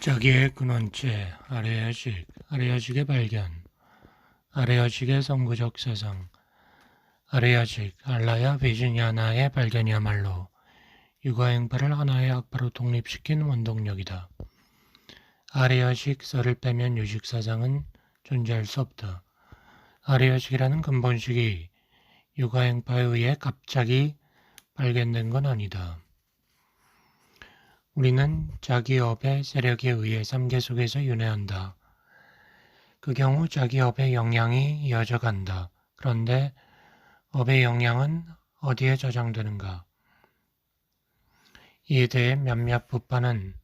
자기의 근원체, 아래아식의 발견, 아래아식의 선구적 사상, 아래아식, 알라야 베지니아나의 발견이야말로 육아행파를 하나의 악파로 독립시킨 원동력이다. 아래아식 썰을 빼면 유식사상은 존재할 수 없다. 아래아식이라는 근본식이 육아행파에 의해 갑자기 발견된 건 아니다. 우리는 자기 업의 세력에 의해 삼계 속에서 윤회한다. 그 경우 자기 업의 영향이 이어져 간다. 그런데 업의 영향은 어디에 저장되는가? 이에 대해 몇몇 부파는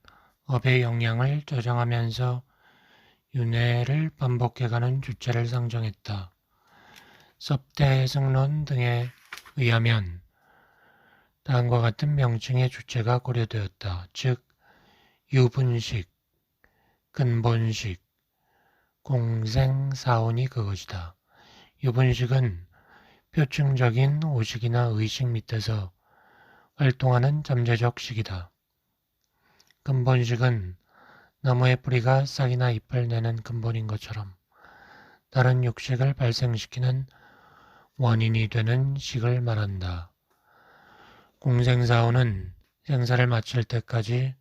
업의 영향을 저장하면서 윤회를 반복해가는 주체를 상정했다. 섭대해석론 등에 의하면 다음과 같은 명칭의 주체가 고려되었다. 즉, 유분식, 근본식, 공생사원이 그것이다. 유분식은 표층적인 오식이나 의식 밑에서 활동하는 잠재적 식이다. 근본식은 나무의 뿌리가 싹이나 잎을 내는 근본인 것처럼 다른 육식을 발생시키는 원인이 되는 식을 말한다. 공생사원은 생사를 마칠 때까지,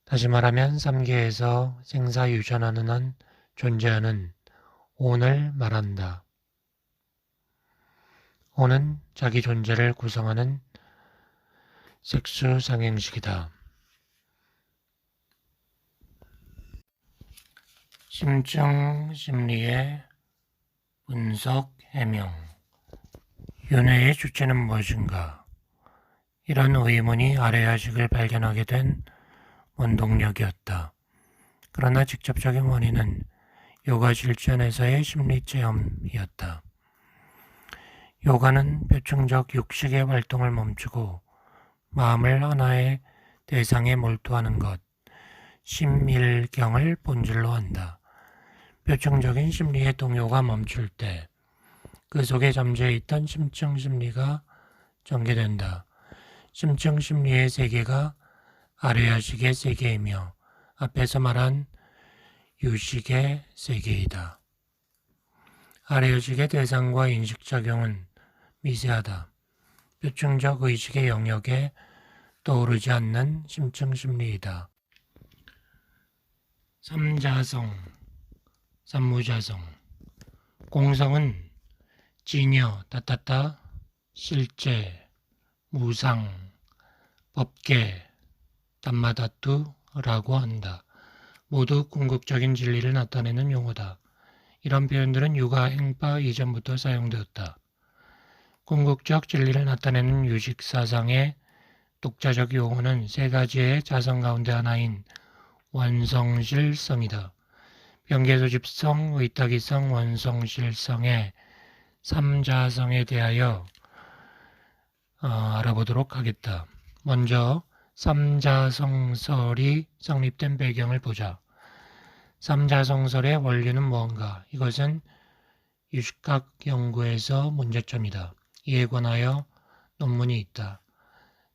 다시 말하면 삼계에서 생사유전하는 한 존재하는 온을 말한다. 온은 자기 존재를 구성하는 색수상행식이다. 심증 심리의 분석 해명. 윤회의 주체는 무엇인가? 이런 의문이 아래아식을 발견하게 된 원동력이었다. 그러나 직접적인 원인은 요가 실천에서의 심리체험이었다. 요가는 표층적 육식의 활동을 멈추고 마음을 하나의 대상에 몰두하는 것, 심일경을 본질로 한다. 표층적인 심리의 동요가 멈출 때 그 속에 잠재있던 심층 심리가 전개된다. 심층 심리의 세계가 아래아식의 세계이며 앞에서 말한 유식의 세계이다. 아래아식의 대상과 인식작용은 미세하다. 표층적 의식의 영역에 떠오르지 않는 심층 심리이다. 삼자성, 삼무자성. 공성은 진여, 따따따, 실제, 무상, 법계, 담마다투라고 한다. 모두 궁극적인 진리를 나타내는 용어다. 이런 표현들은 육아 행파 이전부터 사용되었다. 궁극적 진리를 나타내는 유식사상의 독자적 용어는 세 가지의 자성 가운데 하나인 완성실성이다. 병계소집성, 의탁이성, 완성실성의 삼자성에 대하여 알아보도록 하겠다. 먼저 삼자성설이 성립된 배경을 보자. 삼자성설의 원리는 무언가? 이것은 유식학 연구에서 문제점이다. 이에 관하여 논문이 있다.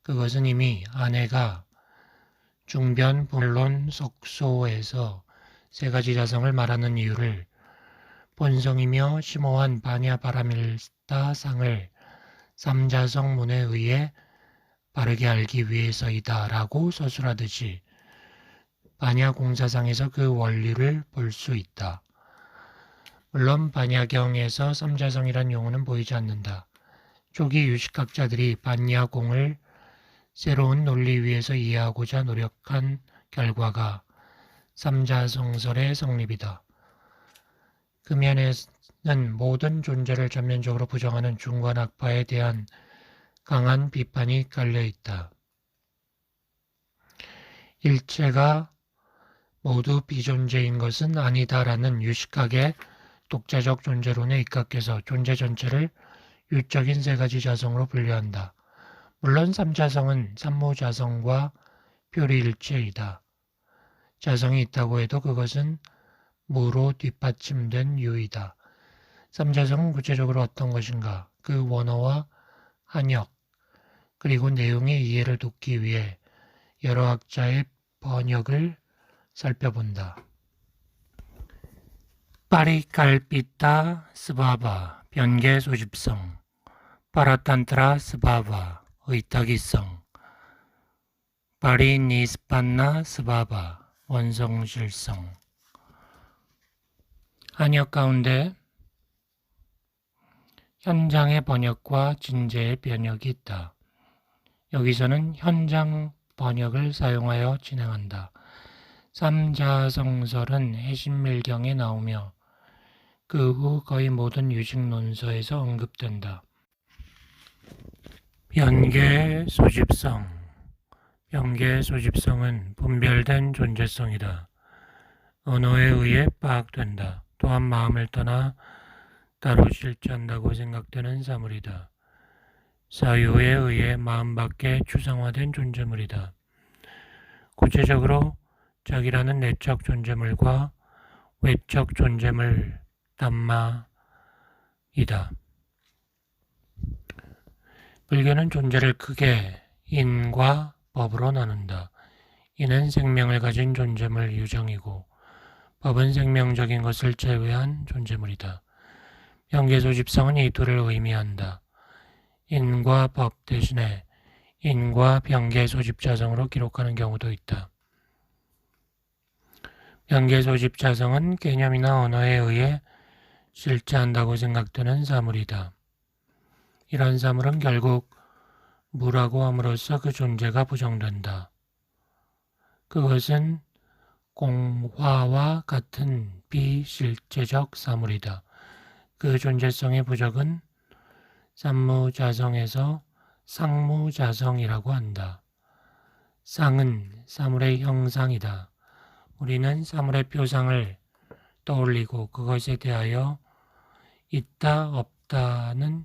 그것은 이미 아내가 중변 본론 속소에서 세 가지 자성을 말하는 이유를 본성이며 심오한 바냐 바라밀다상을 삼자성문에 의해 바르게 알기 위해서이다 라고 서술하듯이 바냐 공사상에서 그 원리를 볼 수 있다. 물론 바냐경에서 삼자성이란 용어는 보이지 않는다. 초기 유식학자들이 바냐공을 새로운 논리 위에서 이해하고자 노력한 결과가 삼자성설의 성립이다. 그 면에는 모든 존재를 전면적으로 부정하는 중관학파에 대한 강한 비판이 깔려있다. 일체가 모두 비존재인 것은 아니다라는 유식학의 독자적 존재론에 입각해서 존재 전체를 유적인 세 가지 자성으로 분류한다. 물론 삼자성은 삼무자성과 표리일체이다. 자성이 있다고 해도 그것은 무로 뒷받침된 유이다. 삼자성은 구체적으로 어떤 것인가? 그 원어와 한역, 그리고 내용의 이해를 돕기 위해 여러 학자의 번역을 살펴본다. 파리칼피타 스바바 변개 소집성, 파라탄트라 스바바 의탁이성, 파리니스판나 스바바 원성실성. 한역 가운데 현장의 번역과 진제의 번역이 있다. 여기서는 현장 번역을 사용하여 진행한다. 삼자성설은 해신밀경에 나오며 그 후 거의 모든 유식논서에서 언급된다. 변개 소집성. 변개 소집성은 분별된 존재성이다. 언어에 의해 파악된다. 또한 마음을 떠나 따로 실체한다고 생각되는 사물이다. 사유에 의해 마음 밖에 추상화된 존재물이다. 구체적으로 자기라는 내적 존재물과 외적 존재물 담마이다. 불교는 존재를 크게 인과 법으로 나눈다. 인은 생명을 가진 존재물 유정이고 법은 생명적인 것을 제외한 존재물이다. 변개소집성은 이 둘을 의미한다. 인과 법 대신에 인과 변개소집자성으로 기록하는 경우도 있다. 변개소집자성은 개념이나 언어에 의해 실체한다고 생각되는 사물이다. 이런 사물은 결국 무라고 함으로써 그 존재가 부정된다. 그것은 공화와 같은 비실제적 사물이다. 그 존재성의 부적은 삼무자성에서 상무자성이라고 한다. 상은 사물의 형상이다. 우리는 사물의 표상을 떠올리고 그것에 대하여 있다 없다는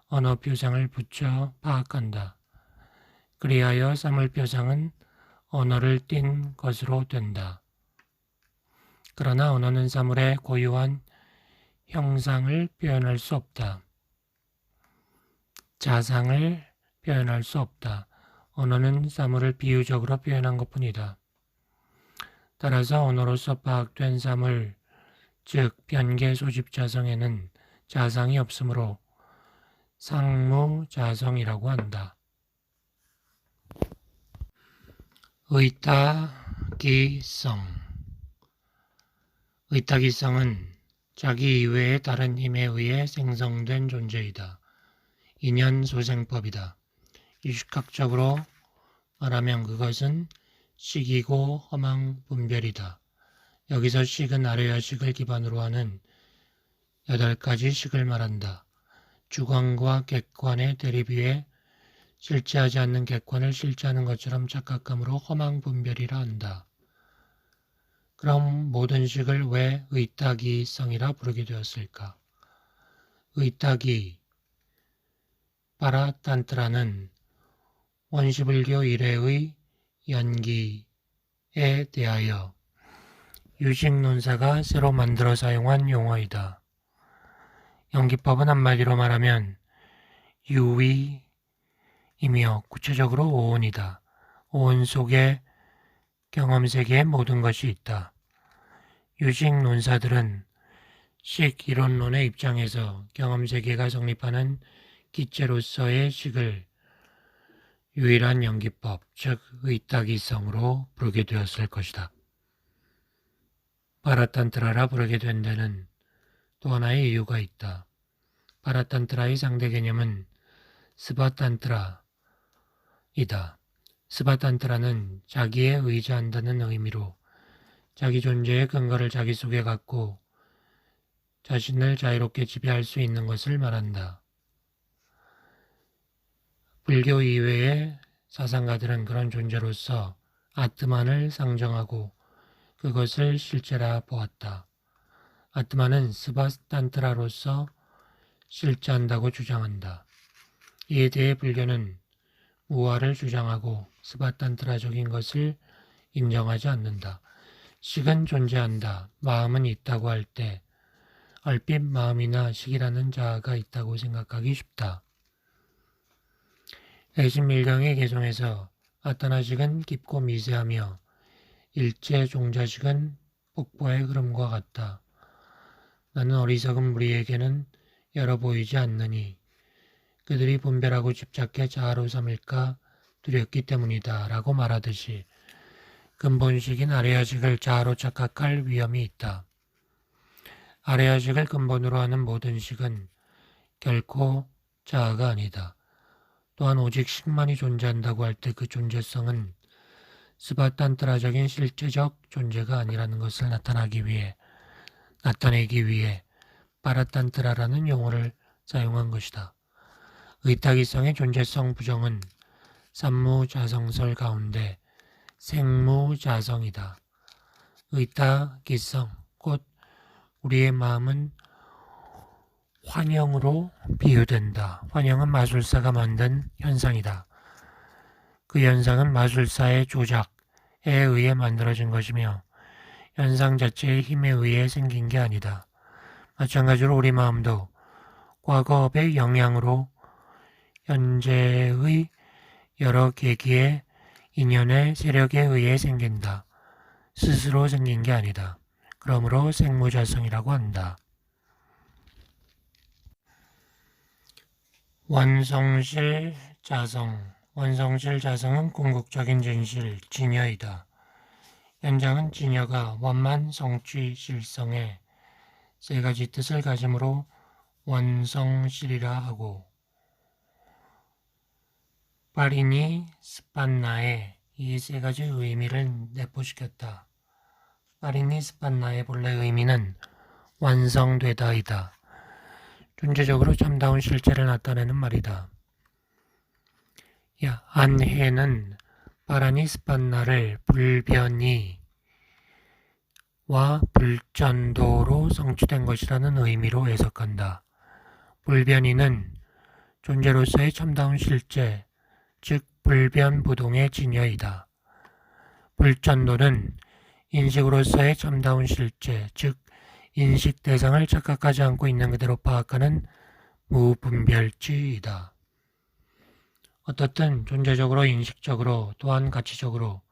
언어 표상을 붙여 파악한다. 그리하여 사물 표상은 언어를 띤 것으로 된다. 그러나 언어는 사물의 고유한 형상을 표현할 수 없다. 자상을 표현할 수 없다. 언어는 사물을 비유적으로 표현한 것뿐이다. 따라서 언어로서 파악된 사물, 즉 변개 소집자성에는 자상이 없으므로 상무자성이라고 한다. 의탁이성. 의탁이성은 자기 이외의 다른 힘에 의해 생성된 존재이다. 인연소생법이다. 유식학적으로 말하면 그것은 식이고 허망 분별이다. 여기서 식은 아래와 식을 기반으로 하는 8가지 식을 말한다. 주관과 객관의 대립 위에 실체하지 않는 객관을 실체하는 것처럼 착각함으로 허망 분별이라 한다. 그럼 모든 식을 왜 의탁이성이라 부르게 되었을까? 의탁이 파라탄트라는 원시불교 이래의 연기에 대하여 유식논사가 새로 만들어 사용한 용어이다. 연기법은 한마디로 말하면 유의이며 구체적으로 오온이다. 오온 속에 경험세계의 모든 것이 있다. 유식논사들은 식 이론론의 입장에서 경험세계가 성립하는 기체로서의 식을 유일한 연기법, 즉 의탁이성으로 부르게 되었을 것이다. 파라탄트라라 부르게 된 데는 또 하나의 이유가 있다. 파라탄트라의 상대 개념은 스바탄트라이다. 스바탄트라는 자기에 의지한다는 의미로 자기 존재의 근거를 자기 속에 갖고 자신을 자유롭게 지배할 수 있는 것을 말한다. 불교 이외의 사상가들은 그런 존재로서 아트만을 상정하고 그것을 실체라 보았다. 아트만은 스바탄트라로서 실체한다고 주장한다. 이에 대해 불교는 무아를 주장하고 스바탄트라적인 것을 인정하지 않는다. 식은 존재한다. 마음은 있다고 할 때 얼핏 마음이나 식이라는 자아가 있다고 생각하기 쉽다. 해신밀경의 개성에서 아타나식은 깊고 미세하며 일제 종자식은 폭포의 흐름과 같다. 나는 어리석은 무리에게는 열어 보이지 않느니 그들이 분별하고 집착해 자아로 삼을까 두렵기 때문이다 라고 말하듯이 근본식인 아레아식을 자아로 착각할 위험이 있다. 아레아식을 근본으로 하는 모든 식은 결코 자아가 아니다. 또한 오직 식만이 존재한다고 할 때 그 존재성은 스바탄트라적인 실제적 존재가 아니라는 것을 나타내기 위해 파라탄트라라는 용어를 사용한 것이다. 의타기성의 존재성 부정은 산무자성설 가운데 생무자성이다. 의타기성, 곧 우리의 마음은 환영으로 비유된다. 환영은 마술사가 만든 현상이다. 그 현상은 마술사의 조작에 의해 만들어진 것이며 현상 자체의 힘에 의해 생긴 게 아니다. 마찬가지로 우리 마음도 과거의 영향으로 현재의 여러 계기의 인연의 세력에 의해 생긴다. 스스로 생긴 게 아니다. 그러므로 생무자성이라고 한다. 원성실 자성. 원성실 자성은 궁극적인 진실, 진여이다. 현장은 진여가 원만 성취 실성의 세 가지 뜻을 가지므로 원성실이라 하고 파리니 스판나에 이 세 가지 의미를 내포시켰다. 파리니 스판나의 본래 의미는 완성되다이다. 존재적으로 참다운 실체를 나타내는 말이다. 안해는 파라니 스판나를 불변이와 불전도로 성취된 것이라는 의미로 해석한다. 불변이는 존재로서의 참다운 실제, 즉 불변부동의 진여이다. 불전도는 인식으로서의 참다운 실제, 즉 인식 대상을 착각하지 않고 있는 그대로 파악하는 무분별지이다. 어떻든 존재적으로 인식적으로 또한 가치적으로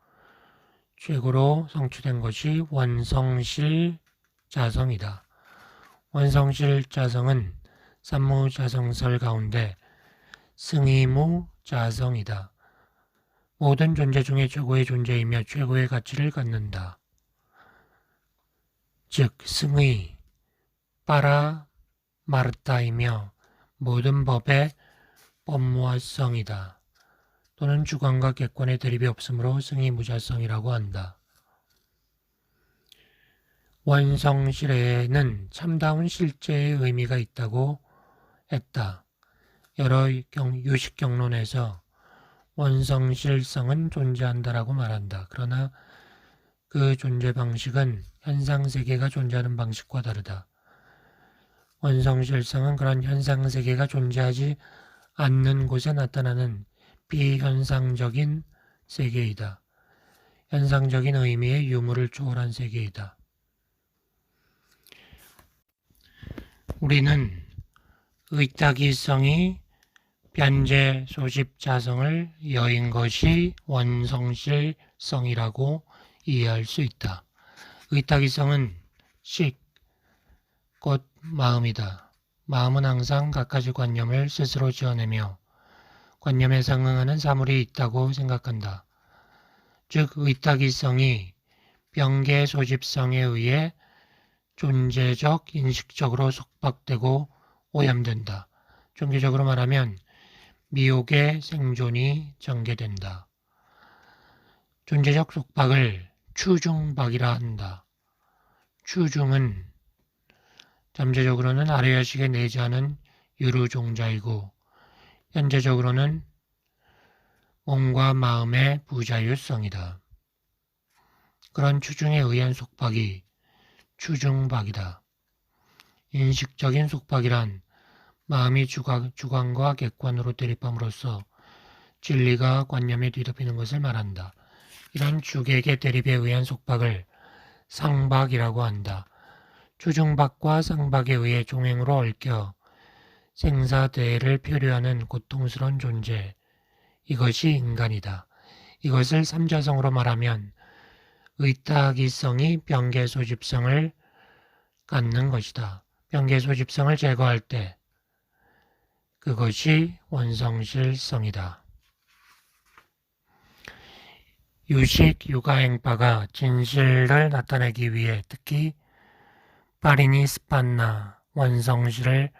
최고로 성취된 것이 원성실 자성이다. 원성실 자성은 산무자성설 가운데 승의무 자성이다. 모든 존재 중에 최고의 존재이며 최고의 가치를 갖는다. 즉 승의, 파라마르타이며 모든 법의 법무화성이다. 또는 주관과 객관의 대립이 없으므로 승의무자성이라고 한다. 원성실에는 참다운 실제의 의미가 있다고 했다. 여러 유식경론에서 원성실성은 존재한다라고 말한다. 그러나 그 존재 방식은 현상세계가 존재하는 방식과 다르다. 원성실성은 그런 현상세계가 존재하지 않는 곳에 나타나는 비현상적인 세계이다. 현상적인 의미의 유무를 초월한 세계이다. 우리는 의타기성이 변제 소집 자성을 여인 것이 원성실성이라고 이해할 수 있다. 의타기성은 식, 곧 마음이다. 마음은 항상 갖가지 관념을 스스로 지어내며 관념에 상응하는 사물이 있다고 생각한다. 즉 의타기성이 병계 소집성에 의해 존재적, 인식적으로 속박되고 오염된다. 종교적으로 말하면 미혹의 생존이 전개된다. 존재적 속박을 추중박이라 한다. 추중은 잠재적으로는 아레아식에 내재하는 유루종자이고 현재적으로는 몸과 마음의 부자유성이다. 그런 추중에 의한 속박이 추중박이다. 인식적인 속박이란 마음이 주관과 객관으로 대립함으로써 진리가 관념에 뒤덮이는 것을 말한다. 이런 주객의 대립에 의한 속박을 상박이라고 한다. 추중박과 상박에 의해 종행으로 얽혀 생사대해를 표류하는 고통스러운 존재, 이것이 인간이다. 이것을 삼자성으로 말하면 의타기성이 병계소집성을 갖는 것이다. 병계소집성을 제거할 때 그것이 원성실성이다. 유식, 유가행파가 진실을 나타내기 위해 특히 파리니스판나, 원성실을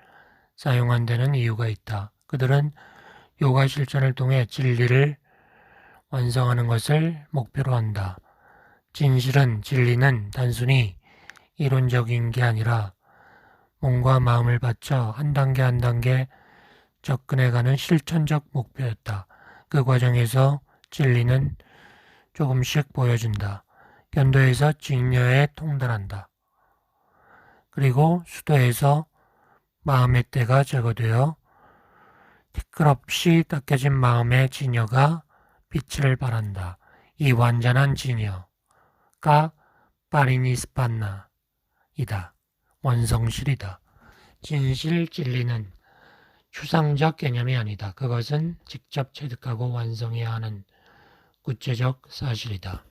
사용한 데는 이유가 있다. 그들은 요가 실천을 통해 진리를 완성하는 것을 목표로 한다. 진리는 단순히 이론적인 게 아니라 몸과 마음을 바쳐 한 단계 한 단계 접근해가는 실천적 목표였다. 그 과정에서 진리는 조금씩 보여준다. 견도에서 직녀에 통달한다. 그리고 수도에서 마음의 때가 제거되어 티끌없이 닦여진 마음의 진여가 빛을 발한다. 이 완전한 진여가 파리니스판나이다. 원성실이다. 진실, 진리는 추상적 개념이 아니다. 그것은 직접 체득하고 완성해야 하는 구체적 사실이다.